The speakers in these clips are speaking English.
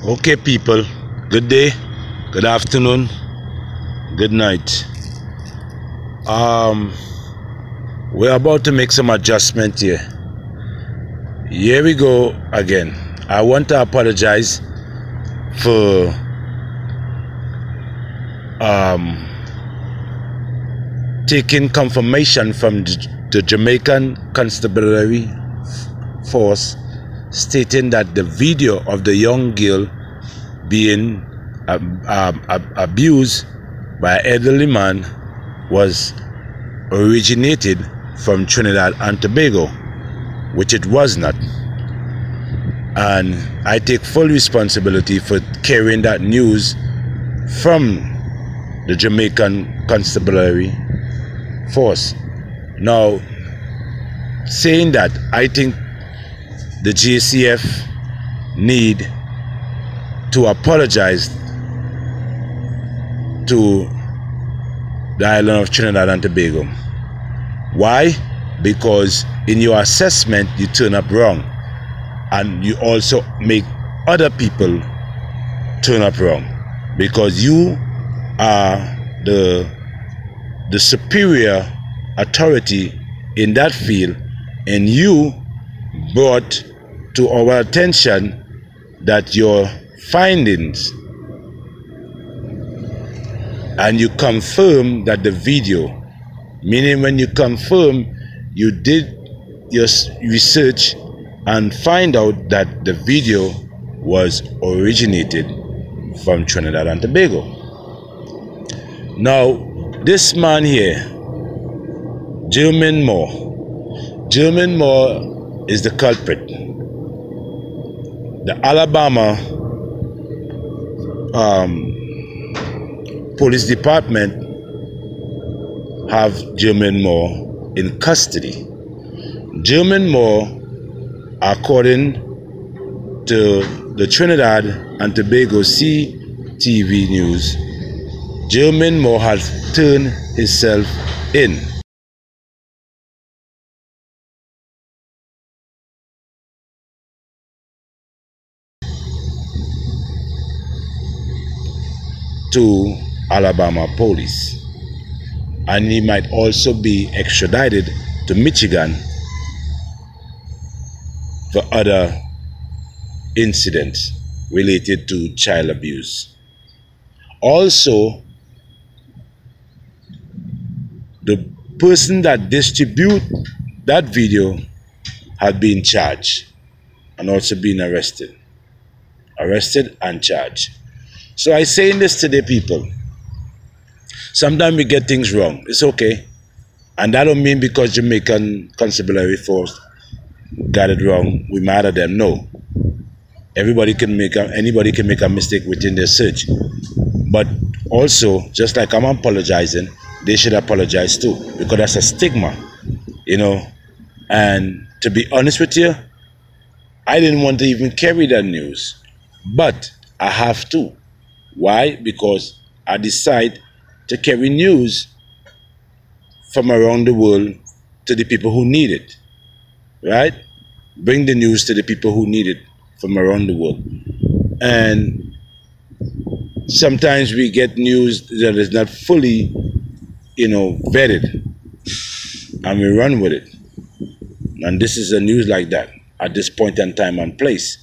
Okay, people, good day, good afternoon, good night. We're about to make some adjustment here. Here we go again. I want to apologize for taking confirmation from the Jamaican Constabulary Force stating that the video of the young girl being abused by an elderly man was originated from Trinidad and Tobago, which it was not. And I take full responsibility for carrying that news from the Jamaican Constabulary Force. Now, saying that, I think the JCF need to apologize to the island of Trinidad and Tobago. Why? Because in your assessment you turn up wrong, and you also make other people turn up wrong, because you are the superior authority in that field, and you brought to our attention that your findings, and you confirm that the video, meaning when you confirm you did your research and find out that the video was originated from Trinidad and Tobago. Now, this man here, Germain Moore is the culprit. The Alabama Police Department have Germain Moore in custody. Germain Moore, according to the Trinidad and Tobago CTV News, Germain Moore has turned himself in. To Alabama Police, and he might also be extradited to Michigan for other incidents related to child abuse. Also, the person that distributed that video had been charged and also been arrested and charged. So I say this today, people, sometimes we get things wrong. It's okay. And that don't mean because Jamaican Constabulary Force got it wrong, we mad at them. No. Anybody can make a mistake within their search. But also, just like I'm apologizing, they should apologize too, because that's a stigma, you know. And to be honest with you, I didn't want to even carry that news, but I have to. Why? Because I decide to carry news from around the world to the people who need it, right? Bring the news to the people who need it from around the world. And sometimes we get news that is not fully, vetted, and we run with it. And this is a news like that at this point in time and place.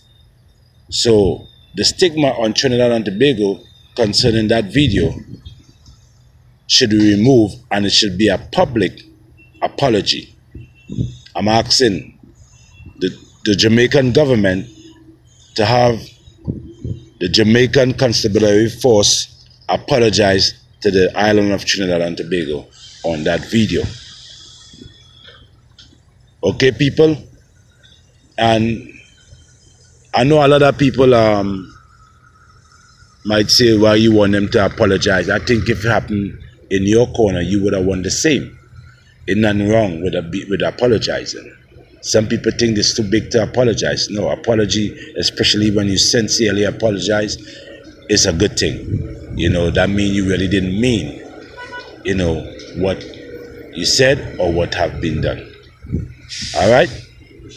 So the stigma on Trinidad and Tobago concerning that video should be removed, and it should be a public apology. I'm asking the Jamaican government to have the Jamaican Constabulary Force apologize to the island of Trinidad and Tobago on that video. Okay, people? And I know a lot of people might say, why you want them to apologize. I think if it happened in your corner, you would have won the same. Ain't nothing wrong with apologizing. Some people think it's too big to apologize. No, apology, especially when you sincerely apologize, is a good thing. That means you really didn't mean, what you said or what have been done. All right?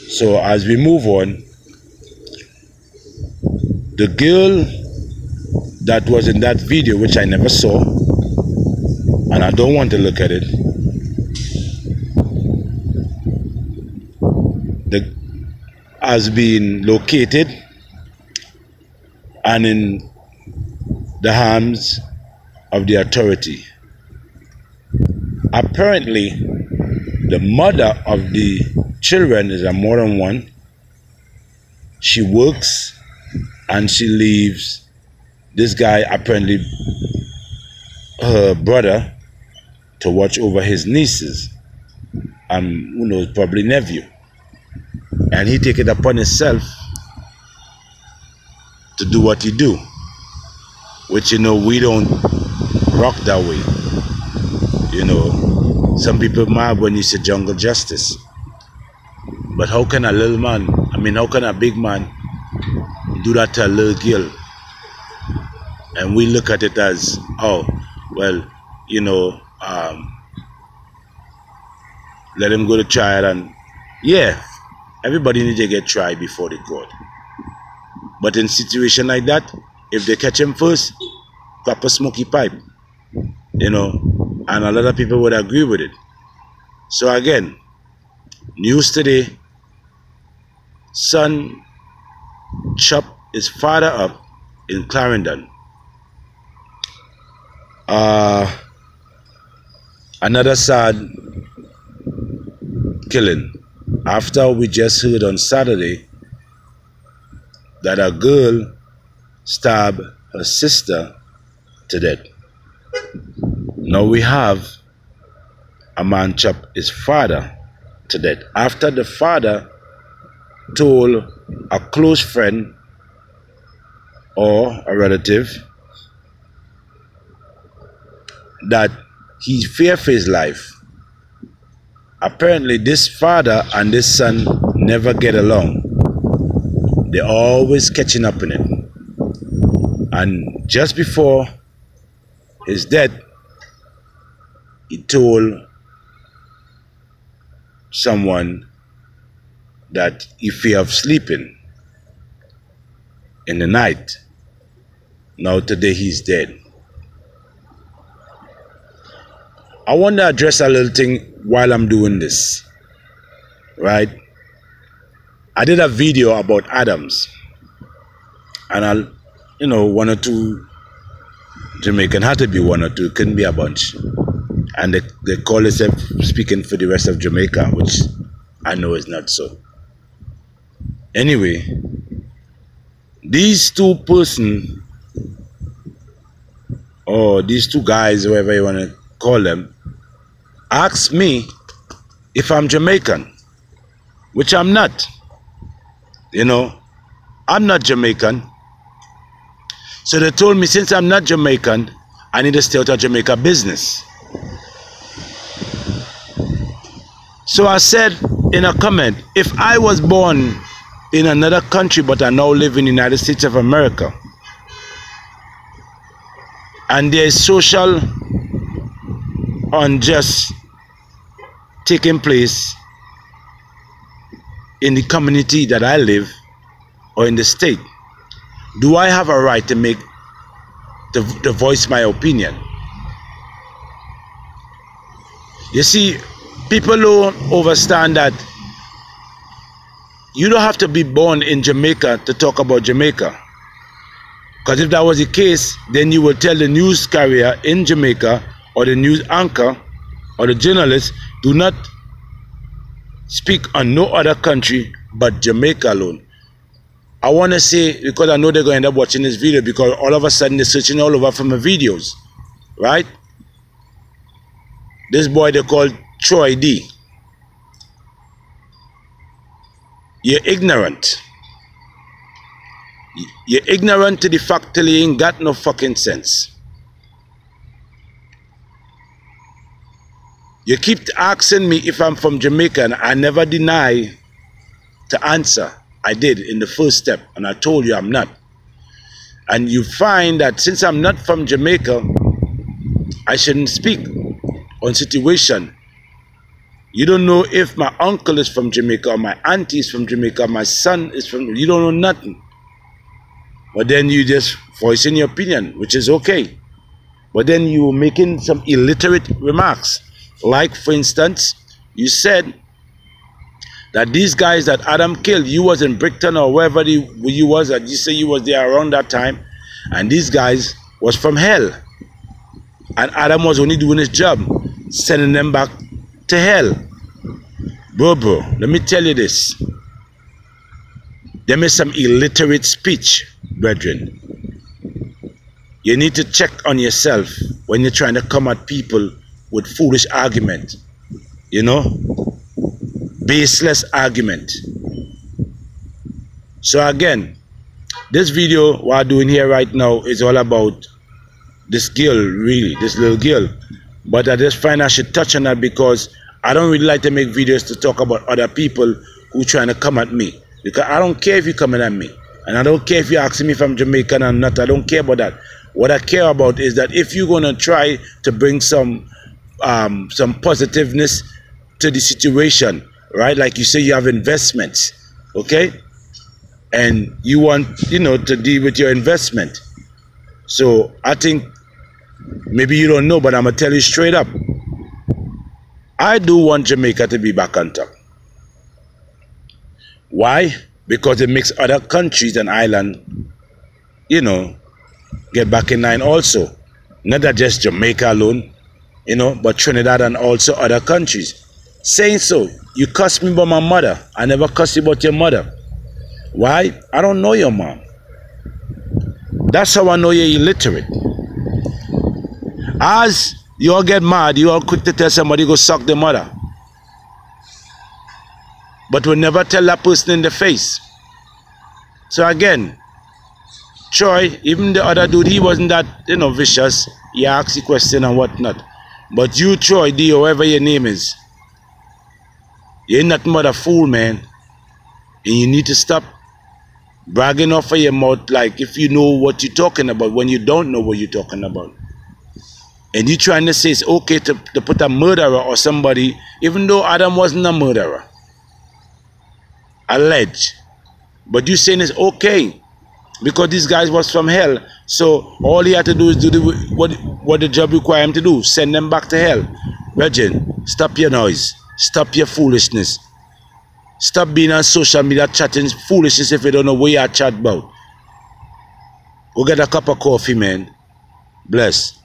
So as we move on, The girl that was in that video, which I never saw, and I don't want to look at it, has been located and in the hands of the authority. Apparently, the mother of the children is a more than one. She works and she leaves this guy, apparently her brother, to watch over his nieces and who knows, probably nephew. And he take it upon himself to do what he do, which, you know, we don't rock that way. You know, some people mad when you say jungle justice. But how can a little man, how can a big man do that to a little girl? And we look at it as, oh, well, you know, let him go to trial. And yeah, everybody needs to get tried before the court. But in situation like that, if they catch him first, proper smoky pipe, you know, and a lot of people would agree with it. So again, news today, son chopped his father up in Clarendon. Another sad killing, after we just heard on Saturday that a girl stabbed her sister to death. Now we have a man chop his father to death after the father told a close friend or a relative that he feared for his life. Apparently this father and this son never get along. They're always catching up in it. And just before his death, he told someone that he feared of sleeping in the night. Now today he's dead. I want to address a little thing while I'm doing this, right? I did a video about Adams, and I'll, you know, one or two Jamaican, had to be one or two, couldn't be a bunch. And they call themselves speaking for the rest of Jamaica, which I know is not so. Anyway, these two persons, or these two guys, whoever you want to call them, asked me if I'm Jamaican, which I'm not. You know, I'm not Jamaican. So they told me, since I'm not Jamaican, I need to stay out of Jamaica business. So I said in a comment, if I was born in another country but I now live in the United States of America, and there is social unjust taking place in the community that I live or in the state, do I have a right to voice my opinion? You see, people don't understand that you don't have to be born in Jamaica to talk about Jamaica. Because if that was the case, then you would tell the news carrier in Jamaica or the news anchor or the journalist, do not speak on no other country but Jamaica alone. I want to say, because I know they're going to end up watching this video, because all of a sudden they're searching all over for my videos, right? This boy they call Troy D. You're ignorant. You're ignorant to the fact till you ain't got no fucking sense. You keep asking me if I'm from Jamaica, and I never deny to answer. I did in the first step, and I told you I'm not. And you find that since I'm not from Jamaica, I shouldn't speak on situation. You don't know if my uncle is from Jamaica, or my auntie is from Jamaica, or my son is from, you don't know nothing. but then you just voicing your opinion, which is okay. But then you were making some illiterate remarks. Like, for instance, you said that these guys that Adam killed, you was in Brickton or wherever you was, that you say you was there around that time, and these guys was from hell. And Adam was only doing his job, sending them back to hell. Bro, let me tell you this. There is some illiterate speech, brethren. You need to check on yourself when you're trying to come at people with foolish argument. You know? Baseless argument. So again, this video what I'm doing here right now is all about this girl, really, this little girl. But I just find I should touch on that because I don't really like to make videos to talk about other people who trying to come at me. Because I don't care if you're coming at me. And I don't care if you're asking me if I'm Jamaican or not. I don't care about that. What I care about is that if you're going to try to bring some positiveness to the situation, right? Like you say you have investments, okay? And you want, you know, to deal with your investment. So I think maybe you don't know, but I'm going to tell you straight up. I do want Jamaica to be back on top. Why? Because it makes other countries and islands, you know, get back in line also. Not that just Jamaica alone, you know, but Trinidad and also other countries. Saying so, you cuss me about my mother. I never cuss you about your mother. Why? I don't know your mom. That's how I know you're illiterate. As you all get mad, you all quick to tell somebody go suck their mother. But we'll never tell that person in the face. So again, Troy, even the other dude, he wasn't that, you know, vicious. He asked the question and whatnot. But you, Troy D, whoever your name is, you ain't nothing but a fool, man. And you need to stop bragging off of your mouth like if you know what you're talking about when you don't know what you're talking about. And you trying to say it's okay to put a murderer or somebody, even though Adam wasn't a murderer. Alleged. But you saying it's okay because these guys was from hell. So all he had to do is do what the job required him to do. Send them back to hell. Virgin, stop your noise. Stop your foolishness. Stop being on social media chatting foolishness if you don't know what you chat about. Go get a cup of coffee, man. Bless.